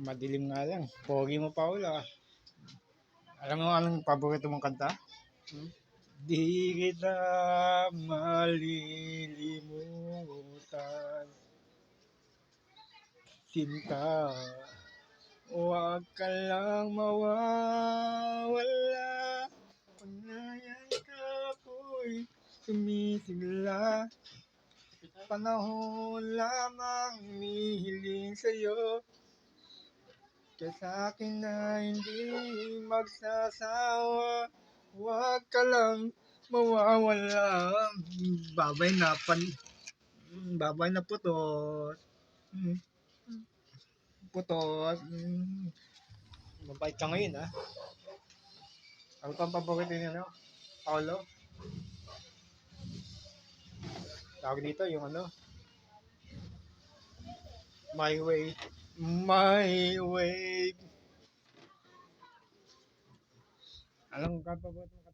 Madilim nga lang. Pogi mo, Paolo. Alam mo anong paborito mong kanta? Hmm? Di kita malilimutan, sinta. Huwag ka lang mawawala. Pagnayan ka ako'y sumisigla. Panahon lamang hinihiling sa'yo. Kaya sa'kin na hindi magsasawa. Huwag ka lang mawawala. Babay na putos. Putos. Mabait ka ngayon, ha? Ano pang paborito niya, no? Paolo? Tawag dito yung ano? My way. My way. Anong paborito mo?